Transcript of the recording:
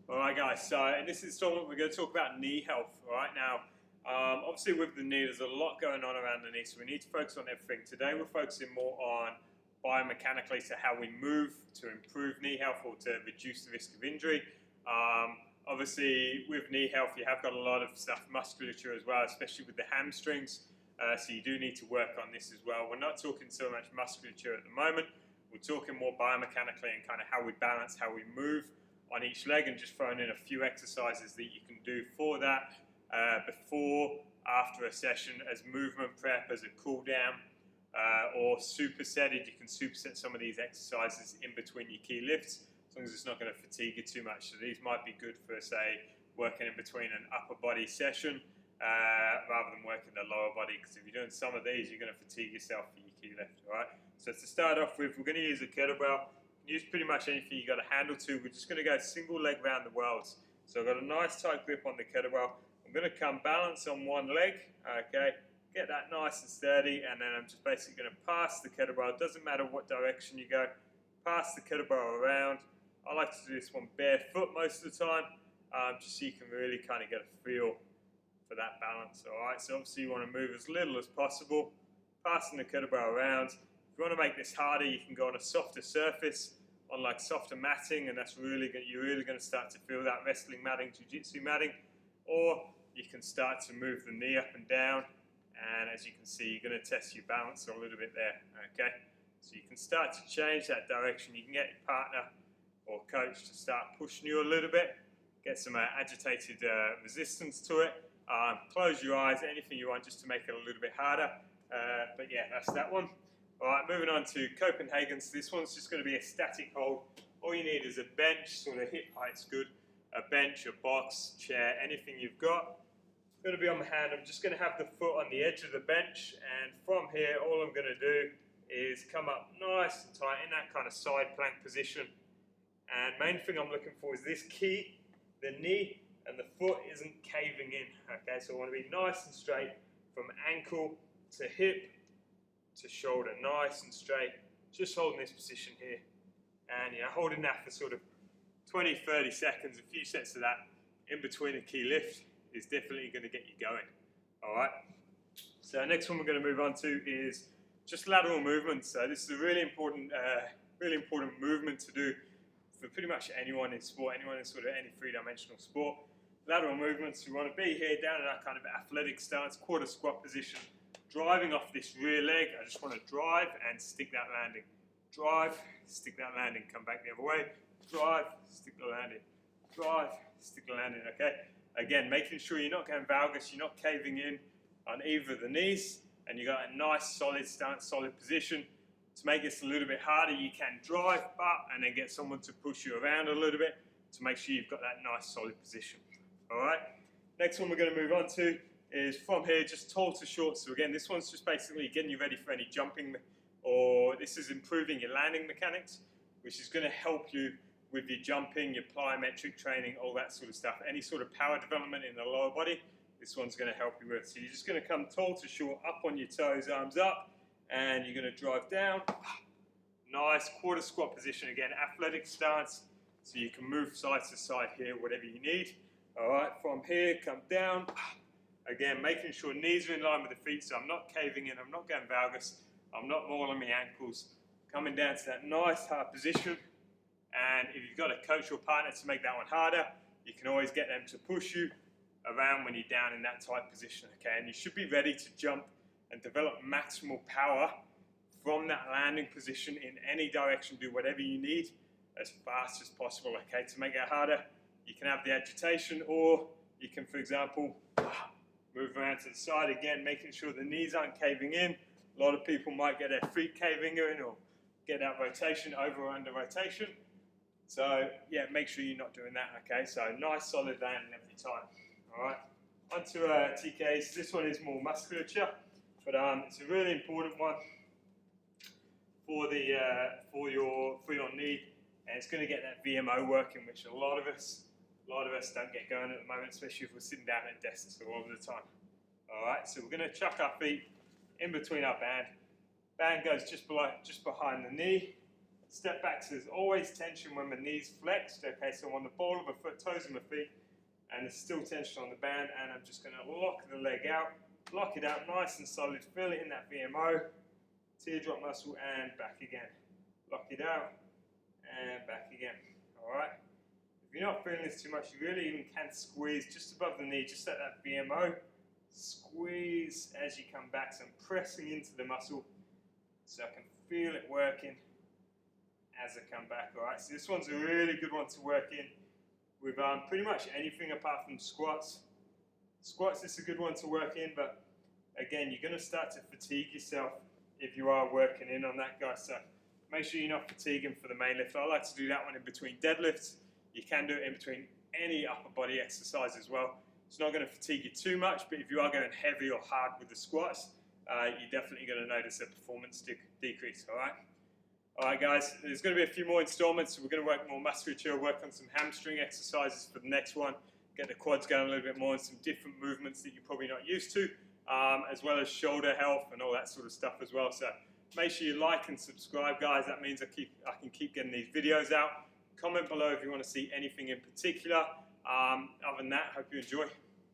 Alright guys, so in this installment we're going to talk about knee health. Alright now, obviously with the knee there's a lot going on around the knee, so we need to focus on everything. Today we're focusing more on biomechanically, so how we move to improve knee health or to reduce the risk of injury. Obviously with knee health you have got a lot of stuff, musculature as well, especially with the hamstrings, so you do need to work on this as well. We're not talking so much musculature at the moment, we're talking more biomechanically and kind of how we balance, how we move on each leg, and just throwing in a few exercises that you can do for that before, after a session as movement prep, as a cool down, or supersetted. You can superset some of these exercises in between your key lifts, as long as it's not going to fatigue you too much. So these might be good for, say, working in between an upper body session rather than working the lower body, because if you're doing some of these you're going to fatigue yourself for your key lift. Alright, so to start off with, we're going to use a kettlebell. Use pretty much anything you got a handle to. We're just going to go single leg round the worlds. So I've got a nice tight grip on the kettlebell. I'm going to come balance on one leg, okay, get that nice and sturdy, and then I'm just basically going to pass the kettlebell. It doesn't matter what direction you go, pass the kettlebell around. I like to do this one barefoot most of the time, just so you can really kind of get a feel for that balance. Alright, so obviously you want to move as little as possible, passing the kettlebell around. If you want to make this harder, you can go on a softer surface, on like softer matting, and that's really good. You're really going to start to feel that wrestling matting, jiu-jitsu matting, or you can start to move the knee up and down, and as you can see, you're going to test your balance a little bit there. Okay, so you can start to change that direction. You can get your partner or coach to start pushing you a little bit, get some agitated resistance to it. Close your eyes, anything you want, just to make it a little bit harder. But yeah, that's that one. Alright, moving on to Copenhagen's. This one's just going to be a static hold. All you need is a bench, sort of hip height's good. A bench, a box, chair, anything you've got. It's going to be on my hand. I'm just going to have the foot on the edge of the bench, and from here all I'm going to do is come up nice and tight in that kind of side plank position. And main thing I'm looking for is this key, the knee and the foot isn't caving in. Okay, so I want to be nice and straight from ankle to hip to shoulder, nice and straight, just holding this position here, and holding that for sort of 20-30 seconds, a few sets of that in between a key lift is definitely going to get you going. Alright, so next one we're going to move on to is just lateral movements. So this is a really important movement to do for pretty much anyone in sport, anyone in sort of any three-dimensional sport. Lateral movements, we want to be here down in that kind of athletic stance, quarter squat position, driving off this rear leg. I just want to drive and stick that landing. Drive, stick that landing, come back the other way. Drive, stick the landing. Drive, stick the landing, okay? Again, making sure you're not going valgus, you're not caving in on either of the knees, and you've got a nice solid stance, solid position. To make this a little bit harder, you can drive up and then get someone to push you around a little bit to make sure you've got that nice solid position. Alright, next one we're going to move on to is from here, just tall to short. So again, this one's just basically getting you ready for any jumping, or this is improving your landing mechanics, which is going to help you with your jumping, your plyometric training, all that sort of stuff. Any sort of power development in the lower body, this one's going to help you with. So you're just going to come tall to short, up on your toes, arms up, and you're going to drive down. Nice quarter squat position again, athletic stance, so you can move side to side here, whatever you need. Alright, from here, come down. Again, making sure knees are in line with the feet, so I'm not caving in, I'm not going valgus, I'm not mauling my ankles. Coming down to that nice hard position, and if you've got a coach or partner to make that one harder, you can always get them to push you around when you're down in that tight position, okay? And you should be ready to jump and develop maximal power from that landing position in any direction. Do whatever you need as fast as possible, okay? To make it harder, you can have the agitation, or you can, for example, move around to the side again, making sure the knees aren't caving in. A lot of people might get their feet caving in or get that rotation, over or under rotation. So yeah, make sure you're not doing that, okay? So nice solid landing every time. Alright, onto TKs. This one is more musculature, but it's a really important one for your knee, and it's going to get that VMO working, which a lot of us don't get going at the moment, especially if we're sitting down at desks all of the time. Alright, so we're going to chuck our feet in between our band. Band goes just behind the knee, Step back, so there's always tension when my knees flexed. Okay, so I'm on the ball of my foot, toes of my feet, and there's still tension on the band, and I'm just going to lock the leg out, lock it out nice and solid, feel it in that VMO, teardrop muscle, and back again. Lock it out, and back again. Alright? If you're not feeling this too much, you really even can squeeze just above the knee, just at that VMO. Squeeze as you come back, so I'm pressing into the muscle so I can feel it working as I come back. Alright, so this one's a really good one to work in with pretty much anything apart from squats. Squats is a good one to work in, but again, you're going to start to fatigue yourself if you are working in on that, guys. So make sure you're not fatiguing for the main lift. I like to do that one in between deadlifts. You can do it in between any upper body exercise as well. It's not going to fatigue you too much, but if you are going heavy or hard with the squats, you're definitely going to notice a performance decrease, alright? Alright guys, there's going to be a few more installments, so we're going to work more musculature, work on some hamstring exercises for the next one, get the quads going a little bit more and some different movements that you're probably not used to, as well as shoulder health and all that sort of stuff as well. So make sure you like and subscribe, guys. That means I can keep getting these videos out. Comment below if you want to see anything in particular. Other than that, hope you enjoy.